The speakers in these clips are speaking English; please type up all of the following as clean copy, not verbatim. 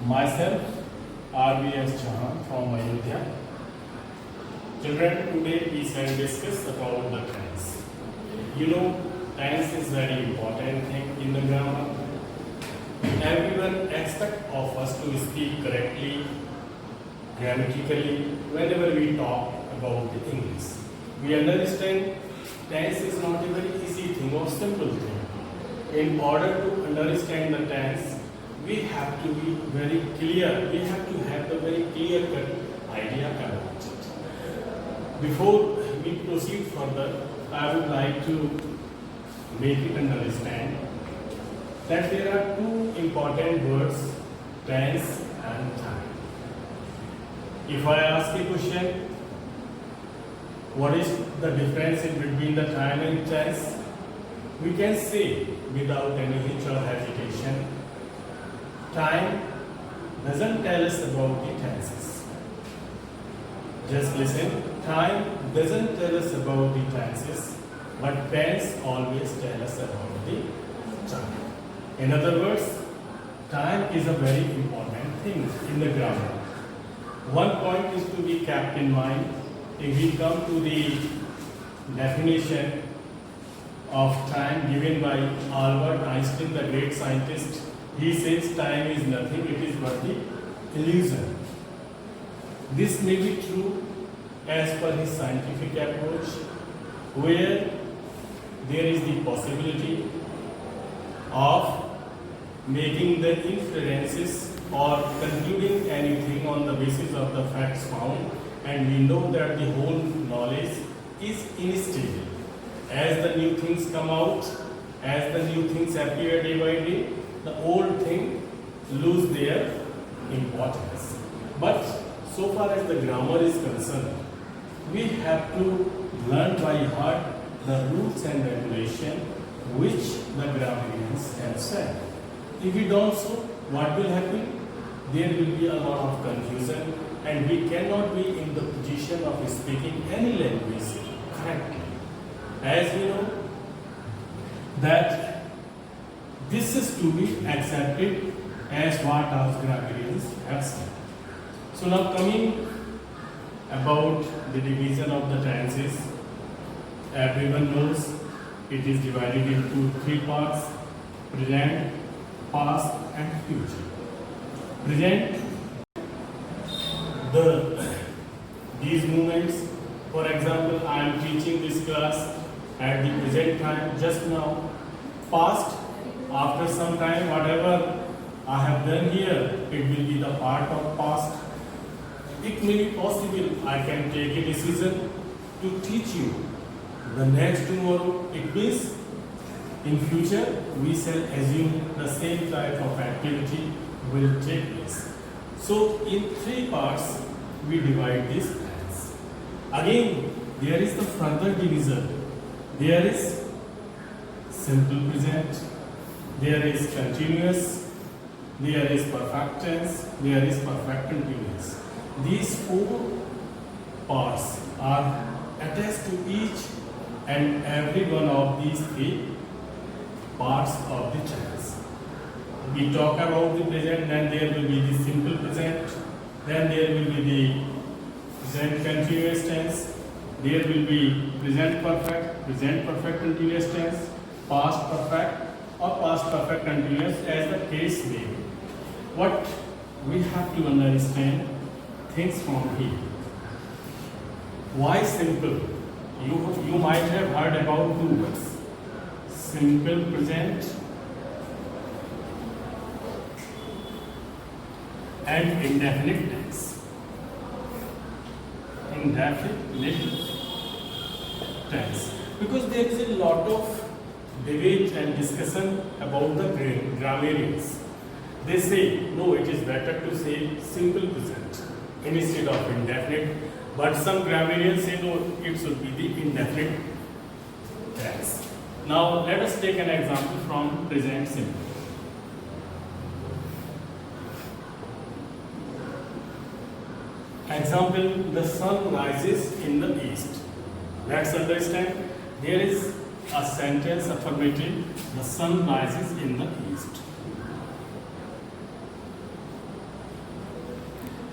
Myself, RBS Chauhan from Ayodhya. Children, today we shall discuss about the tense. You know, tense is very important thing in the grammar. Everyone expects of us to speak correctly, grammatically, whenever we talk about the English. We understand tense is not a very easy thing or simple thing. In order to understand the tense, we have to be very clear. We have to have the very clear-cut idea about it. Before we proceed further, I would like to make it understand that there are two important words, tense and time. If I ask a question, what is the difference in between the time and tense? We can say without any hitch or hesitation, time doesn't tell us about the tenses. Just listen, time doesn't tell us about the tenses, but tense always tell us about the time. In other words, time is a very important thing in the grammar. One point is to be kept in mind. If we come to the definition of time given by Albert Einstein, the great scientist, he says time is nothing, it is but the illusion. This may be true as per his scientific approach, where there is the possibility of making the inferences or concluding anything on the basis of the facts found, and we know that the whole knowledge is unstable. As the new things come out, as the new things appear day by day, the old thing lose their importance. But so far as the grammar is concerned, we have to learn by heart the rules and regulation which the grammarians have said. If we don't so, what will happen? There will be a lot of confusion and we cannot be in the position of speaking any language correctly. As we know that this is to be accepted as what our grammarians have said. So now coming about the division of the tenses, everyone knows it is divided into three parts: present, past and future. Present, these movements, for example, I am teaching this class at the present time just now. Past, after some time, whatever I have done here, it will be the part of past. It may be possible I can take a decision to teach you the next tomorrow. It means in future we shall assume the same type of activity will take place. So in three parts we divide this as. Again, there is the further division. There is simple present, there is continuous, there is perfect tense, there is perfect continuous. These four parts are attached to each and every one of these three parts of the tense. We talk about the present, then there will be the simple present, then there will be the present continuous tense, there will be present perfect continuous tense, past perfect or past perfect continuous, as the case may be. What we have to understand things from here. Why simple? You might have heard about two words: simple present and indefinite tense. Indefinite tense. Because there is a lot of debate and discussion about the grammarians. They say, no, it is better to say simple present instead of indefinite. But some grammarians say, no, it should be the indefinite tense. Now, let us take an example from present simple. Example, the sun rises in the east. Let's understand, there is a sentence affirmative, the sun rises in the east.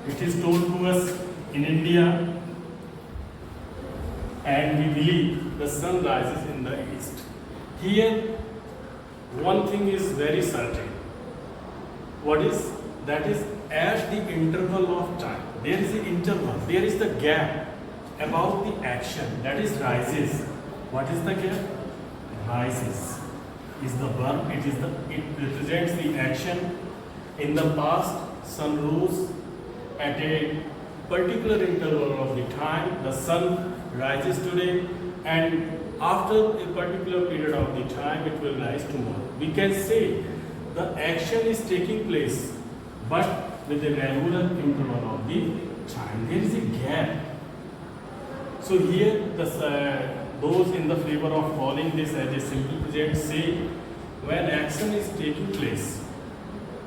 It is told to us in India, and we believe the sun rises in the east. Here, one thing is very certain. What is that? Is at the interval of time. There is the interval. There is the gap about the action that is rises. What is the gap? Rises is the verb. It represents the action. In the past, sun rose at a particular interval of the time. The sun rises today, and after a particular period of the time, it will rise tomorrow. We can say the action is taking place, but with a regular interval of the time. There is a gap. So here, those in the favor of calling this as a simple present say, when action is taking place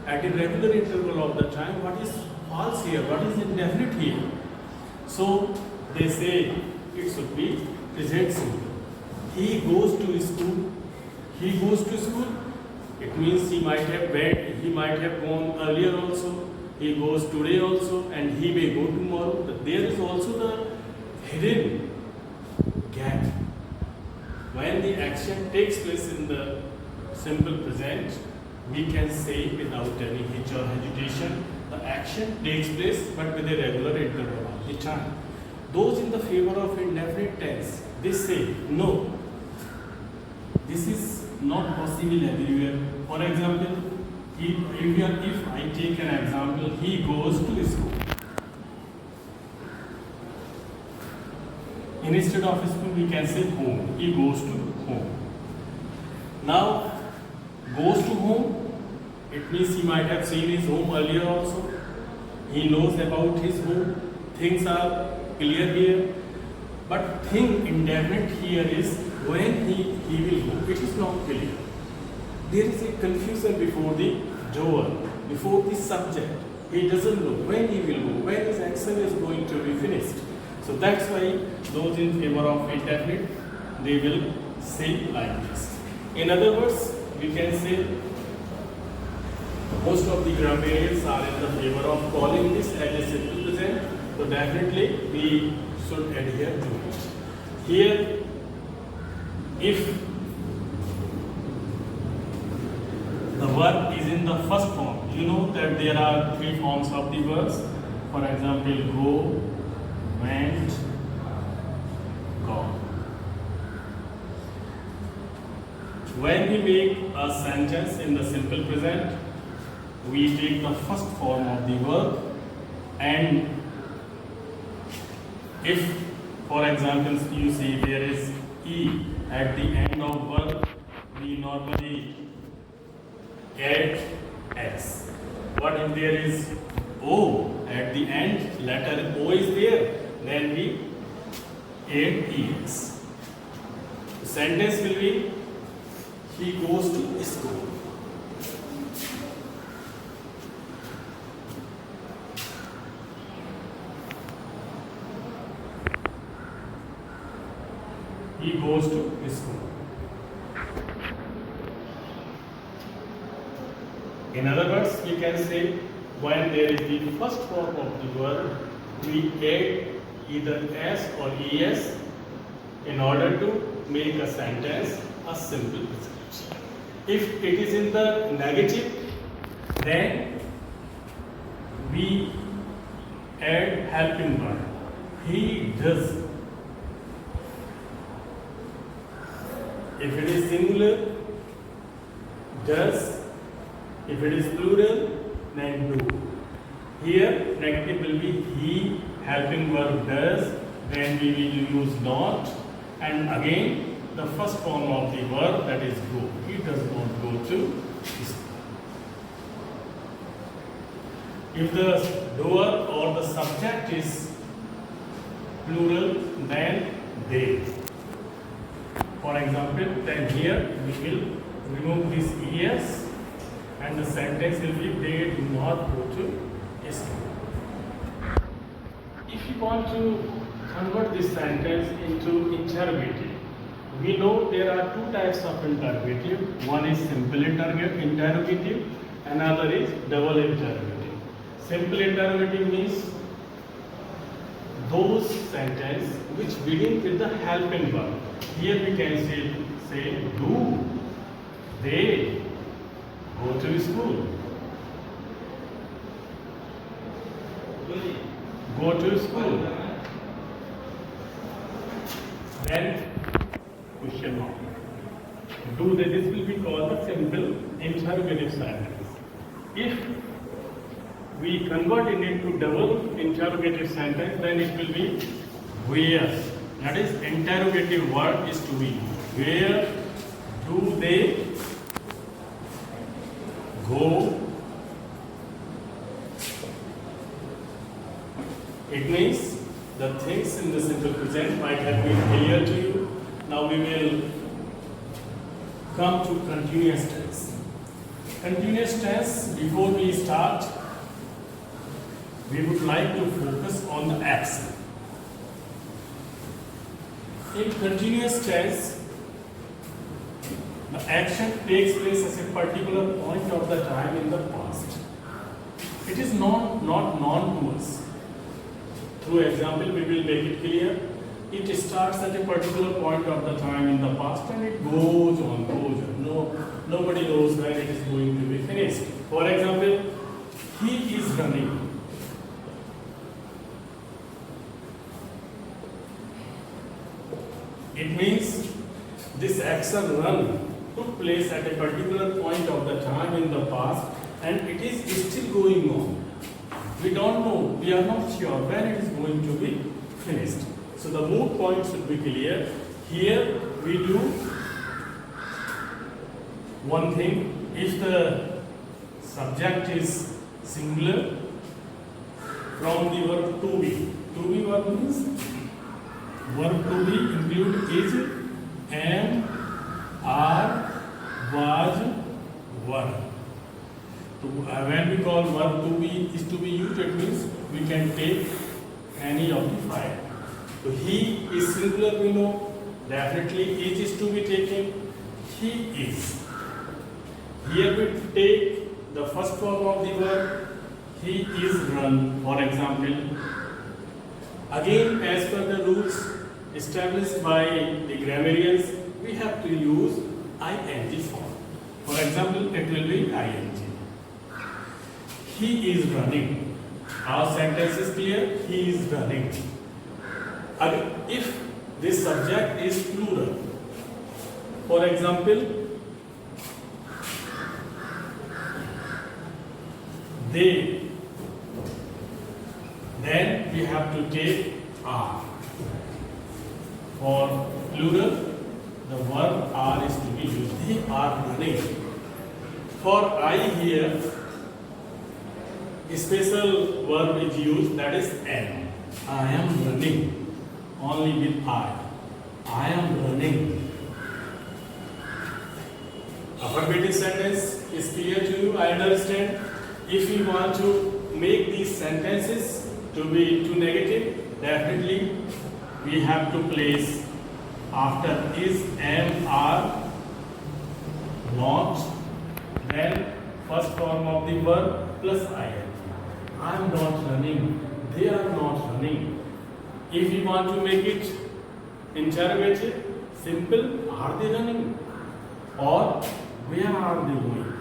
at a regular interval of the time, what is false here? What is indefinite here? So they say it should be present simple. He goes to school. He goes to school. It means he might have gone earlier also. He goes today also, and he may go tomorrow. But there is also the hidden gap. When the action takes place in the simple present, we can say without any hitch or hesitation, the action takes place but with a regular interval of the time. Those in the favor of indefinite tense, they say, no, this is not possible everywhere. For example, if I take an example, he goes to school. Instead of school, we can say home. He goes to home. Now, goes to home, it means he might have seen his home earlier also. He knows about his home. Things are clear here. But thing indefinite here is when he will go. It is not clear. There is a confusion before the doer, before the subject. He doesn't know when he will go, when his action is going to be finished. So that's why those in favor of indefinite, they will say like this. In other words, we can say most of the grammarians are in the favor of calling this as a simple present. So definitely we should adhere to it. Here, if the verb is in the first form, you know that there are three forms of the verbs. For example, go, went, gone. When we make a sentence in the simple present, we take the first form of the verb, and if, for example, you see there is E at the end of verb, we normally add S. What if there is O at the end, letter O is there, then we add ES. The sentence will be, he goes to school. He goes to school. In other words, we can say when there is the first form of the verb, we add either S or ES in order to make a sentence a simple present. If it is in the negative, then we add helping verb. He does. If it is singular, does. If it is plural, then do. Here, negative will be he, helping verb does, then we will use not, and again the first form of the verb, that is go. He does not go to school. If the doer or the subject is plural, then they. For example, then here we will remove this es and the sentence will be they do not go to school. If you want to convert this sentence into interrogative, we know there are two types of interrogative. One is simple interrogative, another is double interrogative. Simple interrogative means those sentences which begin with the helping verb. Here we can say do, they go to school. Go to school. Then question mark. Do they? This will be called a simple interrogative sentence. If we convert it into double interrogative sentence, then it will be where. That is, interrogative word is to be. Where do they go? It means the things in the simple present might have been clear to you. Now we will come to continuous tense. Continuous tense, before we start, we would like to focus on the action. In continuous tense, the action takes place at a particular point of the time in the past. It is not known to us. Through example, we will make it clear. It starts at a particular point of the time in the past and it goes on. Nobody knows when it is going to be finished. For example, he is running. It means this action run took place at a particular point of the time in the past and it is still going on. We don't know, we are not sure when it is going to be finished. So the mood point should be clear. Here we do one thing. If the subject is singular, from the verb to be. To be verb means verb to be include is, am, are, was, were. When we call verb to be is to be used, it means we can take any of the five. So he is singular, we know. Definitely is to be taken. He is. Here we take the first form of the verb. He is run, for example. Again, as per the rules established by the grammarians, we have to use ing form. For example, it will be ing. He is running. Our sentence is clear. He is running. If this subject is plural, for example, they, then we have to take are. For plural, the verb are is to be used. They are running. For I here, a special verb is used, that is am. I am running. Only with I. I am running. Affirmative sentence is clear to you, I understand. If we want to make these sentences to be too negative, definitely we have to place after is, am, are, not, then first form of the verb plus ing. I am not running. They are not running. If we want to make it interrogative, simple, are they running? Or where are they going?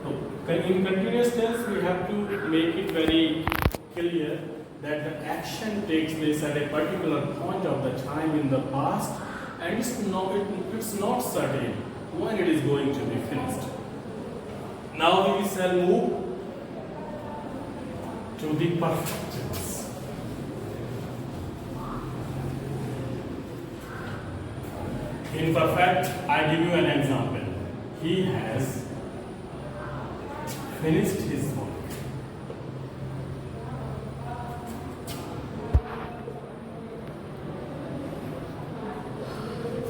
So, in continuous tense, we have to make it very clear that the action takes place at a particular point of the time in the past and it's not certain when it is going to be finished. Now we shall move to the perfect tense. In perfect, I give you an example. He has finished his work.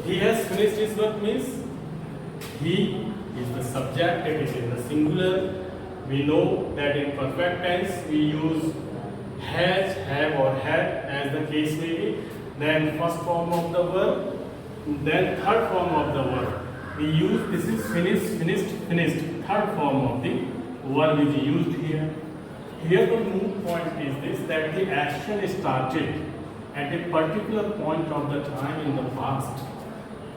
He has finished his work means he is the subject, it is in the singular. We know that in perfect tense we use has, have or had as the case may be. Then first form of the verb, then third form of the verb. We use this is finished, finished, finished. Third form of the verb is used here. Here the moot point is this, that the action started at a particular point of the time in the past.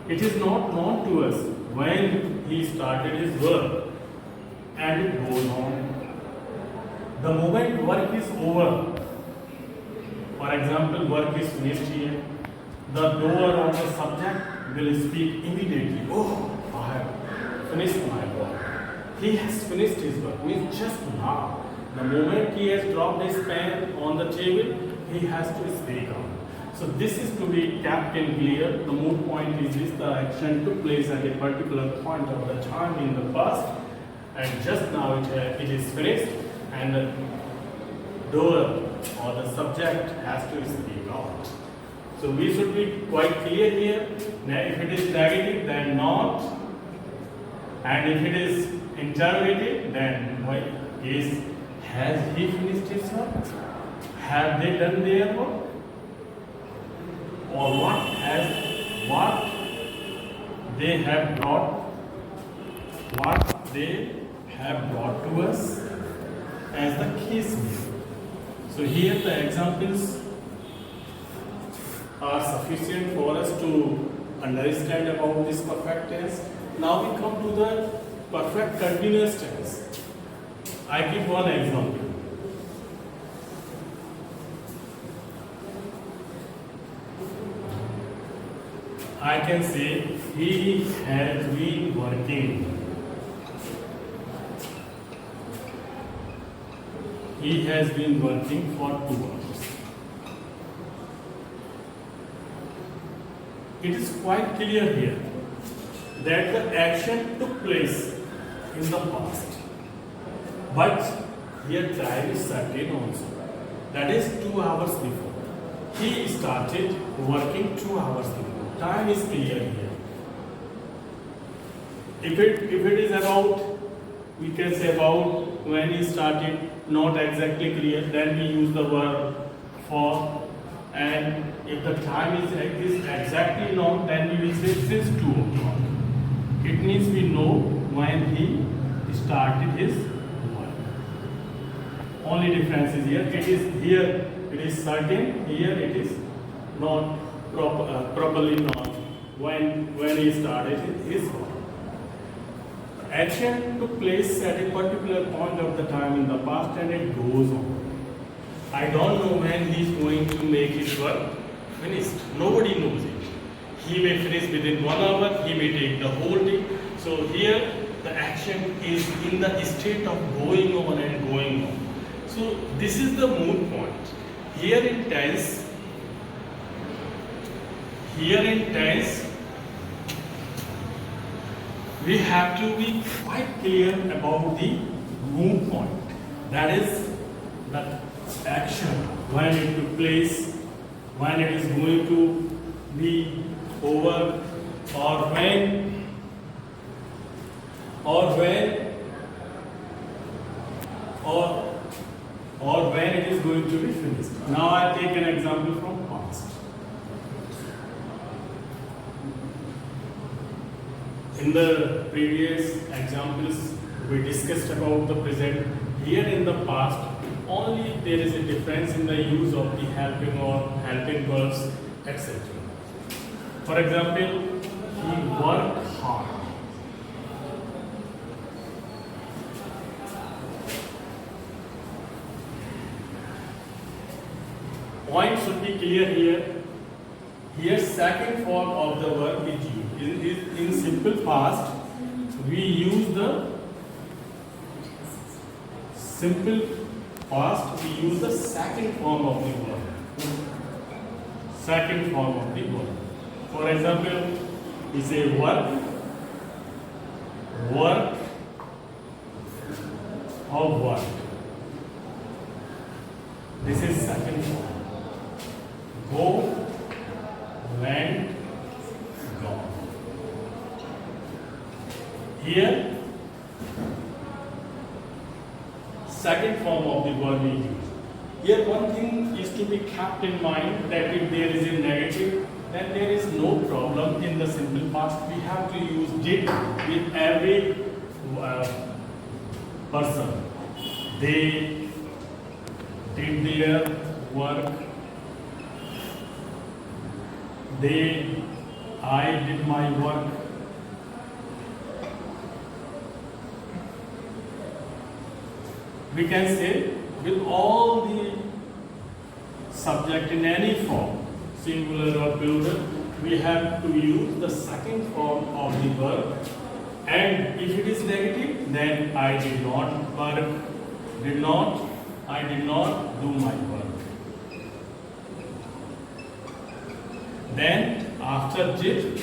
It is not known to us when he started his work, and it goes on. The moment work is over, for example, work is finished here, the doer or the subject will speak immediately. Oh, I have finished my work. He has finished his work, means just now. The moment he has dropped his pen on the table, he has to speak out. So this is to be kept in clear. The moot point is this: the action took place at a particular point of the time in the past, and just now it is finished, and the doer or the subject has to speak out. So we should be quite clear here. Now, if it is negative, then not, and if it is interrogative, then why is has he finished his work? Have they done their work? Or what they have brought to us, as the case may be. So here the examples are sufficient for us to understand about this perfect tense. Now we come to the perfect continuous tense. I give one example. I can say he has been working. He has been working for 2 hours. It is quite clear here that the action took place in the past. But here time is certain also. That is 2 hours before. He started working 2 hours before. Time is clear here. If it is about, we can say about when he started, not exactly clear, then we use the verb for. And if the time is exactly known, then we will say since 2 o'clock. It means we know when he started his work. Only difference is here. It is certain. Here it is not properly known when he started his work. Action took place at a particular point of the time in the past, and it goes on. I don't know when he is going to make his work finished. Nobody knows it. He may finish within 1 hour, he may take the whole day. So here the action is in the state of going on and going on. So this is the moot point. Here in tense, we have to be quite clear about the moot point. That is the action, when it took place, when it is going to be over, or when it is going to be finished. Now I take an example from past. In the previous examples, we discussed about the present. Here in the past, only there is a difference in the use of the helping or helping verbs, etc. For example, he worked hard. Point should be clear here. Here, second form of the verb is used. In simple past, we use the simple past. We use the second form of the verb. Second form of the verb. For example, we say work of work. This is second form. Go, went, gone. Here, second form of the verb is used. Here one thing is to be kept in mind, that if there is a negative, then there is no problem in the simple past. We have to use did with every person. They, did their work. I did my work. We can say with all the subject in any form, singular or plural, we have to use the second form of the verb. And if it is negative, then I did not work, I did not do my work. Then after did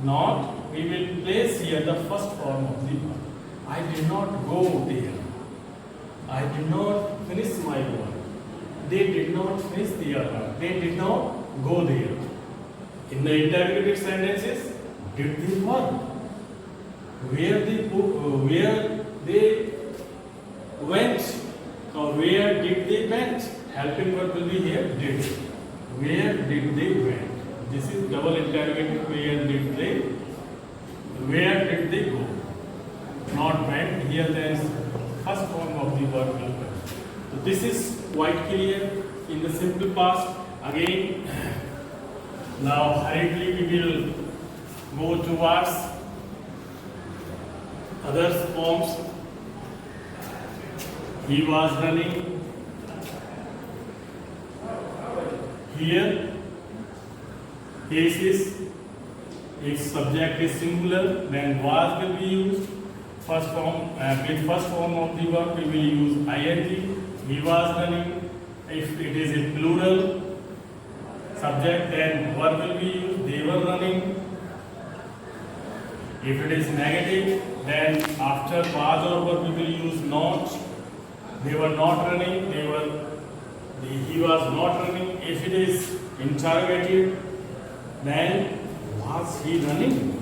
not, we will place here the first form of the verb. I did not go there. I did not finish my work. They did not finish their work. They did not go there. In the interrogative sentences, did they work? Where they went or where did they went? Helping verb will be here, did. Where did they went? This is double interrogative. Where did they go? Not went. Here there is first form of the verb will come. So this is quite clear in the simple past. Again, now hurriedly we will go towards other forms. He was running. Here, case is, if subject is singular, then was will be used. First form, with first form of the verb, we will use ing. He was running. If it is a plural subject, then verb will be used. They were running. If it is negative, then after was or verb we will use not. They were not running. He was not running. If it is interrogative, then was he running?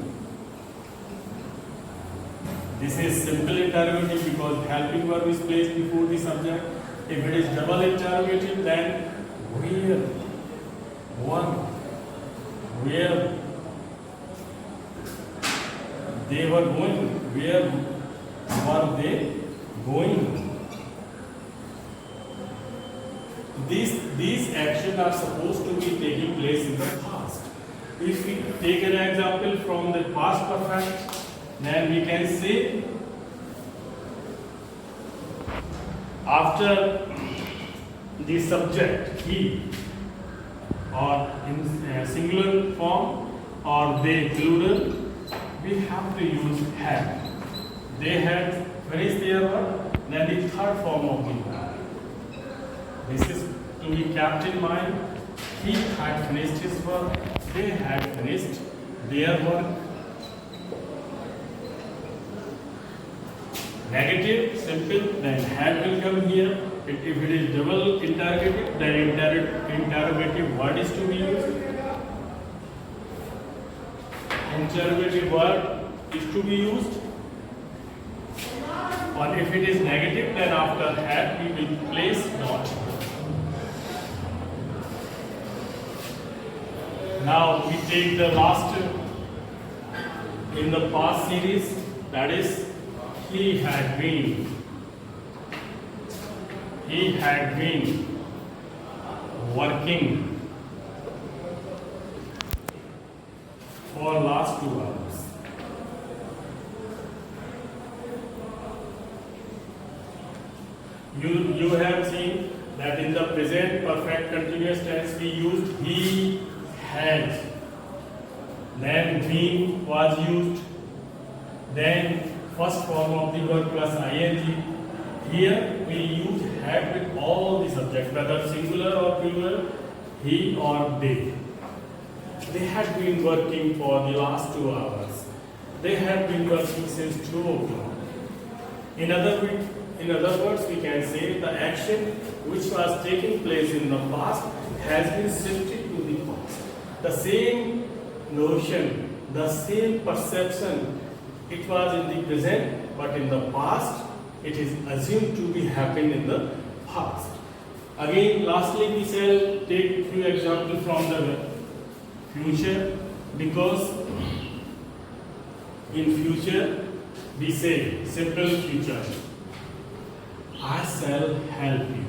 This is simple interrogative because helping verb is placed before the subject. If it is double interrogative, then where? Where they were going? Where were they going? These actions are supposed to be taking place in the past. If we take an example from the past perfect, then we can say after the subject he, or in singular form, or they plural, we have to use had. They had finished their work. Then the third form of the verb. This is to be kept in mind. He had finished his work. They had finished their work. Negative, simple, then had will come here. If it is double interrogative, then interrogative word is to be used. Interrogative word is to be used. Or if it is negative, then after had we will place not. Now we take the last in the past series, that is he had been working for last 2 hours. You have seen that in the present perfect continuous tense we used he had, then been was used, then first form of the verb plus ing. Here we use had with all the subjects, whether singular or plural, he or they. They had been working for the last 2 hours. They had been working since 2 o'clock. In other words, we can say the action which was taking place in the past has been shifted to the past. The same notion, the same perception, it was in the present, but in the past, it is assumed to be happened in the past. Again, lastly, we shall take few examples from the future, because in future we say simple future. I shall help you.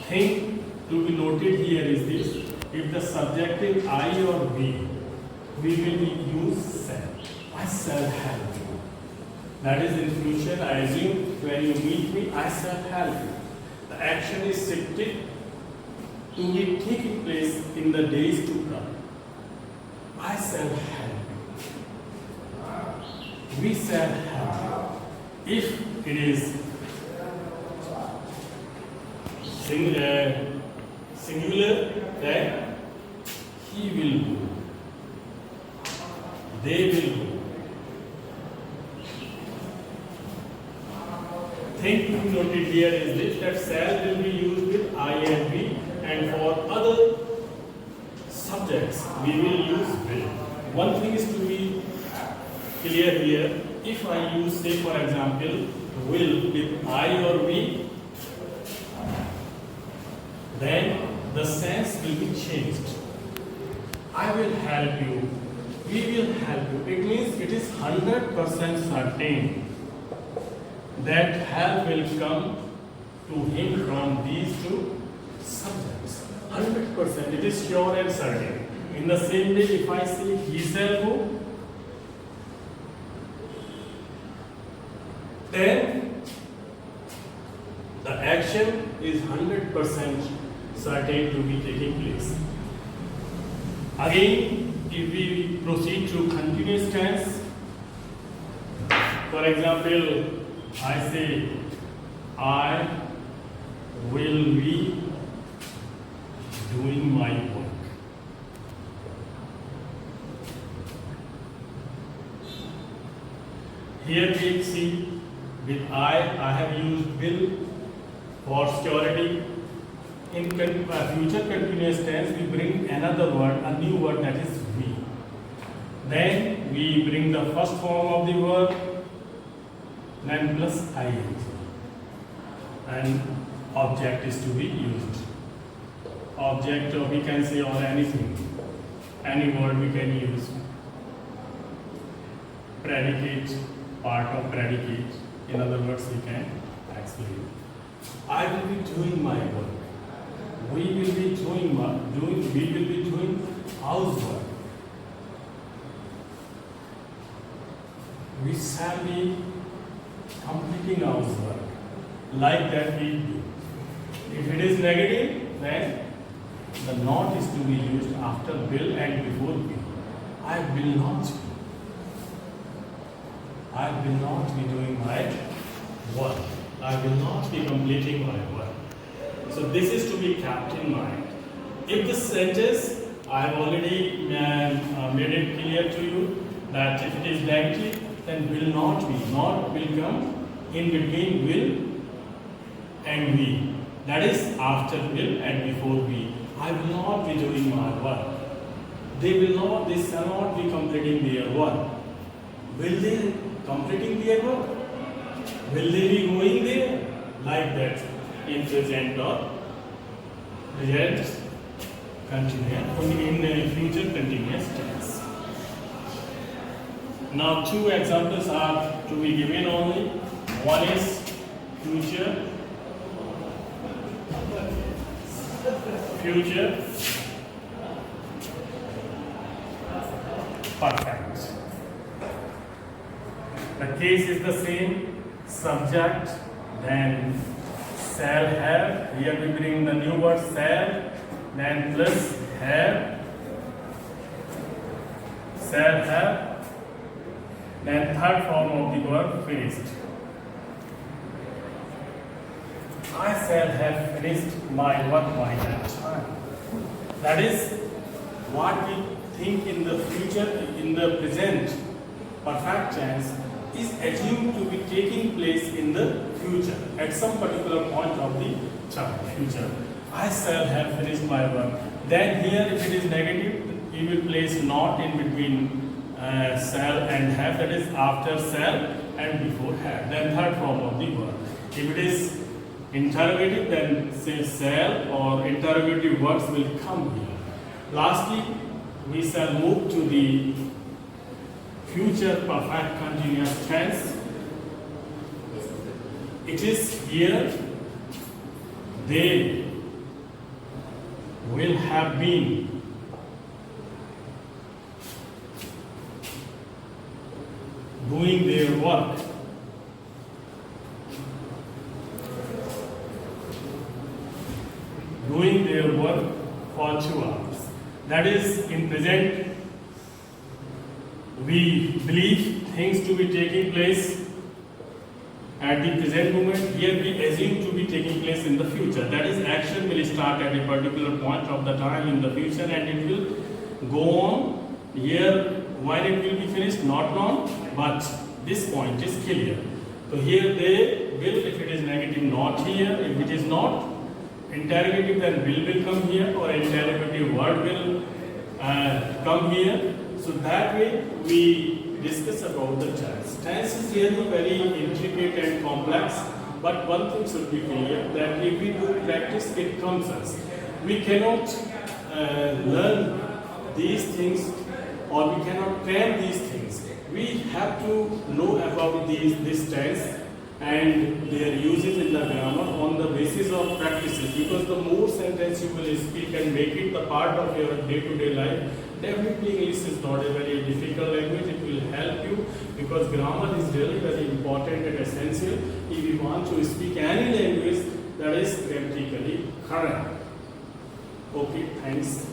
thing to be noted here is this: if the subject is I or we will use shall. I shall help you. That is, in future, I assume when you meet me, I shall help you. The action is shifted to be taking place in the days to come. I shall help you. We shall help you. If it is singular, then he will do. They will do. Thing to be noted here is this, that shall will be used with I and we, and for other subjects we will use will. One thing is to be clear here: if I use, say for example, will with I or we, then the sense will be changed. I will help you, we will help you. It means it is 100% certain that help will come to him from these two subjects. 100%, it is sure and certain. In the same way, if I say he shall go, then the action is 100% certain to be taking place. Again, if we proceed to continuous tense, for example, I say, I will be doing my work. Here we see with I have used will for security. In future continuous tense, we bring another word, a new word, that is we. Then we bring the first form of the verb, then plus ing, and object is to be used. Object, or we can say, or anything, any word we can use. Predicate, part of predicate. In other words, we can explain. I will be doing my work. We will be doing housework. We shall be completing our work. Like that we do. If it is negative, then the not is to be used after will and before be. I will not be doing my work. I will not be completing my work. So this is to be kept in mind. If the sentence, I have already made it clear to you that if it is negative, then will not be. Not will come in between will and we. That is after will and before we. I will not be doing my work. They shall not be completing their work. Will they completing their work? Will they be going there? Like that in present or present continuous, in future continuous tense. Now two examples are to be given only. One is future perfect. The case is the same. Subject, then shall have. Here we bring the new word shall, then plus have, shall have, then third form of the verb finished. I shall have finished my work by that time. That is what we think in the future, in the present perfect tense is assumed to be taking place in the future at some particular point of the future. I shall have finished my work. Then here, if it is negative, you will place not in between shall and have. That is after shall and before have. Then third form of the verb. If it is interrogative, then say shall or interrogative words will come here. Lastly, we shall move to the future perfect continuous tense. It is here they will have been doing their work for 2 hours. That is, in present, we believe things to be taking place at the present moment. Here we assume to be taking place in the future. That is, action will start at a particular point of the time in the future and it will go on. Here, when it will be finished, not known, but this point is clear. So here they will, if it is negative, not here. If it is not interrogative, then will come here, or interrogative word will come here. So that way we discuss about the tense. Tense is really very intricate and complex, but one thing should be clear, that if we do practice, it comes us. We cannot learn these things, or we cannot train these things. We have to know about this tense and their uses in the grammar on the basis of practices, because the more sentence you will speak and make it the part of your day-to-day life, definitely English is not a very difficult language. It will help you, because grammar is really very important and essential if you want to speak any language that is grammatically correct. Okay, thanks.